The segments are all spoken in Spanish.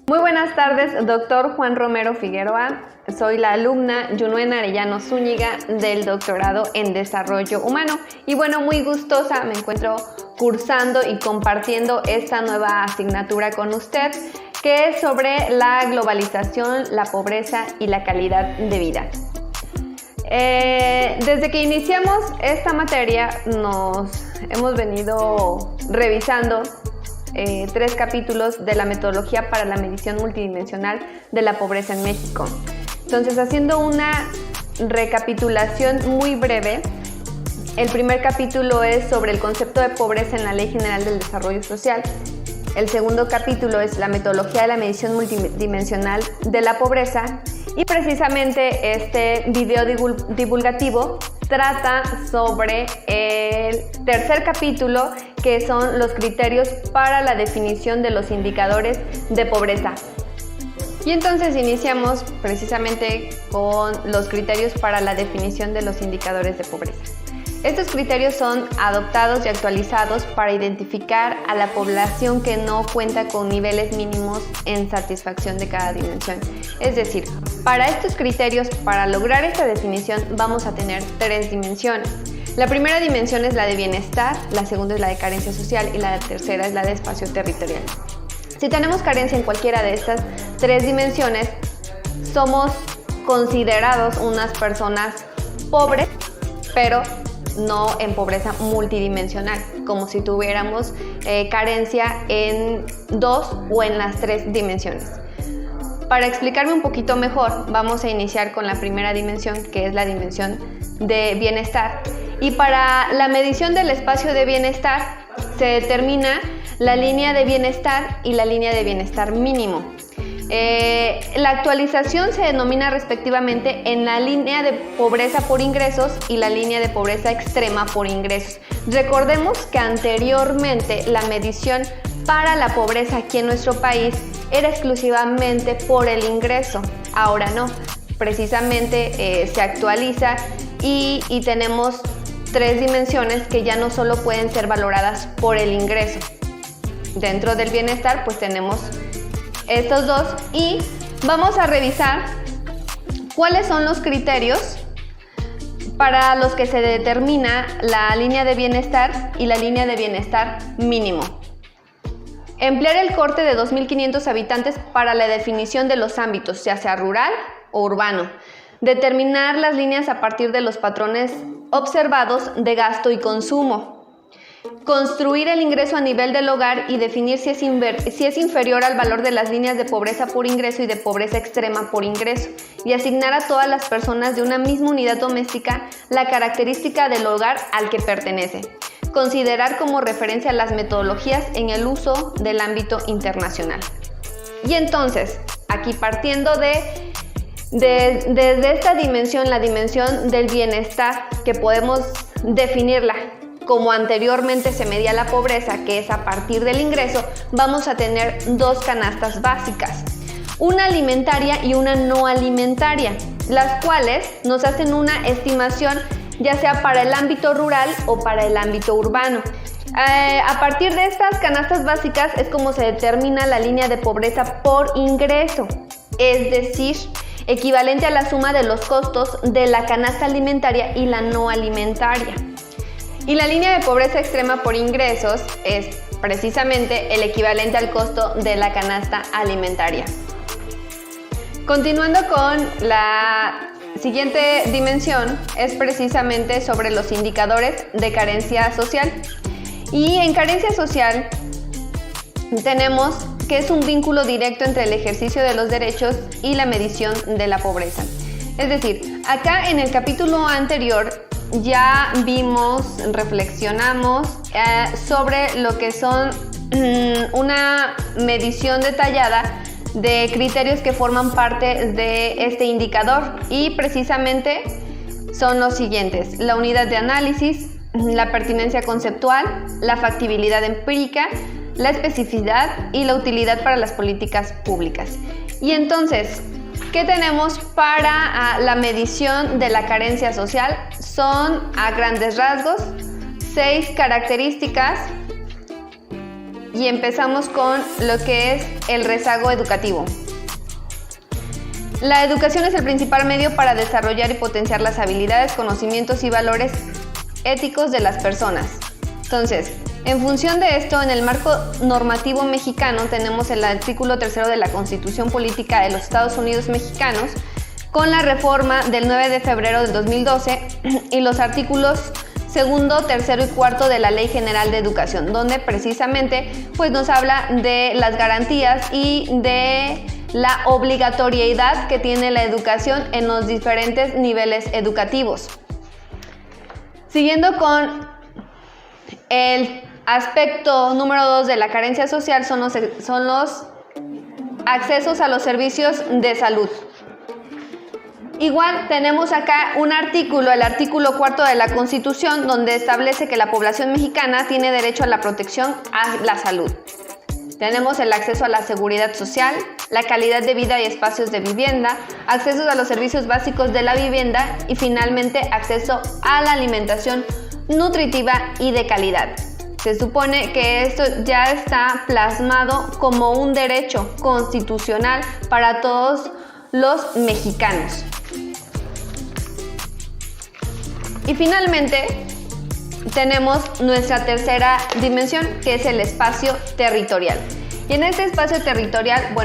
Muy buenas tardes, doctor Juan Romero Figueroa. Soy la alumna Yunuen Arellano Zúñiga del doctorado en Desarrollo Humano. Y bueno, muy gustosa, me encuentro cursando y compartiendo esta nueva asignatura con usted, que es sobre la globalización, la pobreza y la calidad de vida. Desde que iniciamos esta materia nos hemos venido revisando 3 capítulos de la metodología para la medición multidimensional de la pobreza en México. Entonces, haciendo una recapitulación muy breve, el primer capítulo es sobre el concepto de pobreza en la Ley General del Desarrollo Social. El segundo capítulo es la metodología de la medición multidimensional de la pobreza, y precisamente este video divulgativo trata sobre el tercer capítulo, que son los criterios para la definición de los indicadores de pobreza. Y entonces iniciamos precisamente con los criterios para la definición de los indicadores de pobreza. Estos criterios son adoptados y actualizados para identificar a la población que no cuenta con niveles mínimos en satisfacción de cada dimensión. Es decir, para estos criterios, para lograr esta definición, vamos a tener 3 dimensiones. La primera dimensión es la de bienestar, la segunda es la de carencia social y la tercera es la de espacio territorial. Si tenemos carencia en cualquiera de estas 3 dimensiones, somos considerados unas personas pobres, pero no en pobreza multidimensional, como si tuviéramos carencia en 2 o en las 3 dimensiones. Para explicarme un poquito mejor, vamos a iniciar con la primera dimensión, que es la dimensión de bienestar. Y para la medición del espacio de bienestar se determina la línea de bienestar y la línea de bienestar mínimo. La actualización se denomina respectivamente en la línea de pobreza por ingresos y la línea de pobreza extrema por ingresos. Recordemos que anteriormente la medición para la pobreza aquí en nuestro país era exclusivamente por el ingreso. Ahora no, precisamente se actualiza y tenemos 3 dimensiones que ya no solo pueden ser valoradas por el ingreso. Dentro del bienestar pues tenemos estos 2 y vamos a revisar cuáles son los criterios para los que se determina la línea de bienestar y la línea de bienestar mínimo. Emplear el corte de 2.500 habitantes para la definición de los ámbitos, ya sea rural o urbano. Determinar las líneas a partir de los patrones observados de gasto y consumo. Construir el ingreso a nivel del hogar y definir si es inferior al valor de las líneas de pobreza por ingreso y de pobreza extrema por ingreso, y asignar a todas las personas de una misma unidad doméstica la característica del hogar al que pertenece. Considerar como referencia las metodologías en el uso del ámbito internacional. Y entonces, aquí partiendo desde esta dimensión, la dimensión del bienestar, que podemos definirla como anteriormente se medía la pobreza, que es a partir del ingreso, vamos a tener 2 canastas básicas, una alimentaria y una no alimentaria, las cuales nos hacen una estimación ya sea para el ámbito rural o para el ámbito urbano. A partir de estas canastas básicas es como se determina la línea de pobreza por ingreso, es decir, equivalente a la suma de los costos de la canasta alimentaria y la no alimentaria. Y la línea de pobreza extrema por ingresos es precisamente el equivalente al costo de la canasta alimentaria. Continuando con la siguiente dimensión, es precisamente sobre los indicadores de carencia social. Y en carencia social tenemos que es un vínculo directo entre el ejercicio de los derechos y la medición de la pobreza. Es decir, acá en el capítulo anterior ya vimos, reflexionamos sobre lo que son una medición detallada de criterios que forman parte de este indicador, y precisamente son los siguientes: la unidad de análisis, la pertinencia conceptual, la factibilidad empírica, la especificidad y la utilidad para las políticas públicas. Y entonces, ¿qué tenemos para la medición de la carencia social? Son, a grandes rasgos, 6 características y empezamos con lo que es el rezago educativo. La educación es el principal medio para desarrollar y potenciar las habilidades, conocimientos y valores éticos de las personas. Entonces, en función de esto, en el marco normativo mexicano tenemos el artículo 3 de la Constitución Política de los Estados Unidos Mexicanos con la reforma del 9 de febrero del 2012 y los artículos 2, 3 y 4 de la Ley General de Educación, donde precisamente pues, nos habla de las garantías y de la obligatoriedad que tiene la educación en los diferentes niveles educativos. Siguiendo con el aspecto número 2 de la carencia social son los accesos a los servicios de salud. Igual tenemos acá un artículo, el artículo 4 de la Constitución, donde establece que la población mexicana tiene derecho a la protección a la salud. Tenemos el acceso a la seguridad social, la calidad de vida y espacios de vivienda, accesos a los servicios básicos de la vivienda y finalmente acceso a la alimentación nutritiva y de calidad. Se supone que esto ya está plasmado como un derecho constitucional para todos los mexicanos. Y finalmente tenemos nuestra tercera dimensión, que es el espacio territorial. Y en este espacio territorial,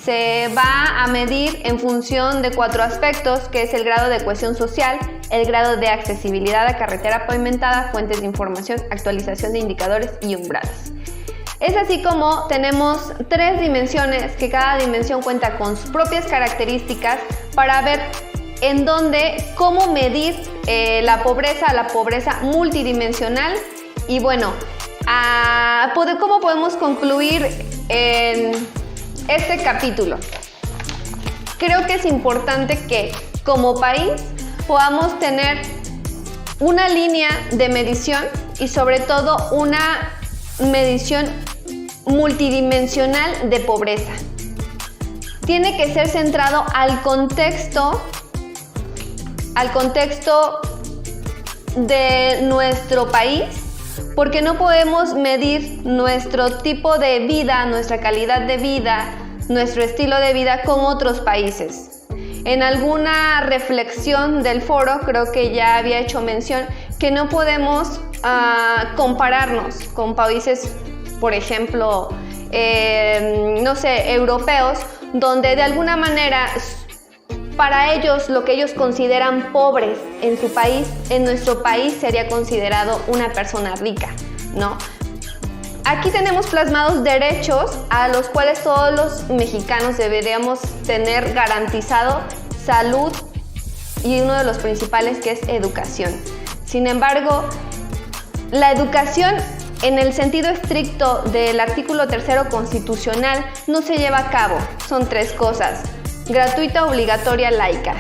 se va a medir en función de 4 aspectos, que es el grado de cohesión social, el grado de accesibilidad a carretera pavimentada, fuentes de información, actualización de indicadores y umbrales. Es así como tenemos 3 dimensiones, que cada dimensión cuenta con sus propias características para ver en dónde, cómo medir la pobreza multidimensional y cómo podemos concluir en este capítulo. Creo que es importante que como país podamos tener una línea de medición y sobre todo una medición multidimensional de pobreza. Tiene que ser centrado al contexto de nuestro país, porque no podemos medir nuestro tipo de vida, nuestra calidad de vida, nuestro estilo de vida con otros países. En alguna reflexión del foro creo que ya había hecho mención que no podemos compararnos con países, por ejemplo, europeos, donde de alguna manera para ellos lo que ellos consideran pobres en su país, en nuestro país sería considerado una persona rica, ¿no? Aquí tenemos plasmados derechos a los cuales todos los mexicanos deberíamos tener garantizado: salud y uno de los principales, que es educación. Sin embargo, la educación en el sentido estricto del artículo 3 constitucional no se lleva a cabo. Son 3 cosas: gratuita, obligatoria, laica.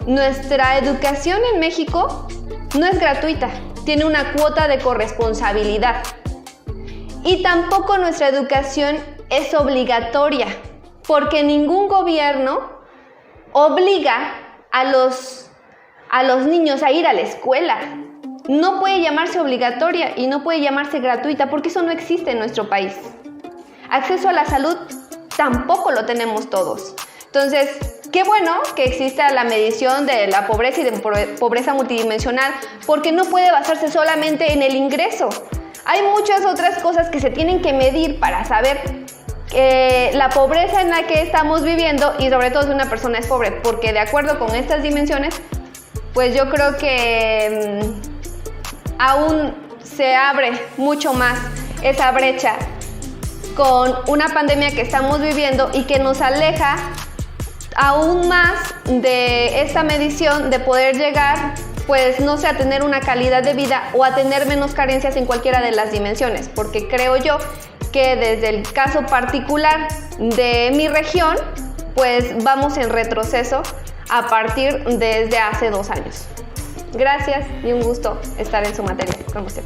Nuestra educación en México no es gratuita, tiene una cuota de corresponsabilidad. Y tampoco nuestra educación es obligatoria, porque ningún gobierno obliga a los niños a ir a la escuela. No puede llamarse obligatoria y no puede llamarse gratuita, porque eso no existe en nuestro país. Acceso a la salud tampoco lo tenemos todos. Entonces, qué bueno que exista la medición de la pobreza y de pobreza multidimensional, porque no puede basarse solamente en el ingreso. Hay muchas otras cosas que se tienen que medir para saber la pobreza en la que estamos viviendo y sobre todo si una persona es pobre, porque de acuerdo con estas dimensiones, pues yo creo que aún se abre mucho más esa brecha con una pandemia que estamos viviendo y que nos aleja aún más de esta medición de poder llegar, pues no sé, a tener una calidad de vida o a tener menos carencias en cualquiera de las dimensiones, porque creo yo que desde el caso particular de mi región, pues vamos en retroceso a partir desde hace 2 años. Gracias y un gusto estar en su materia con usted.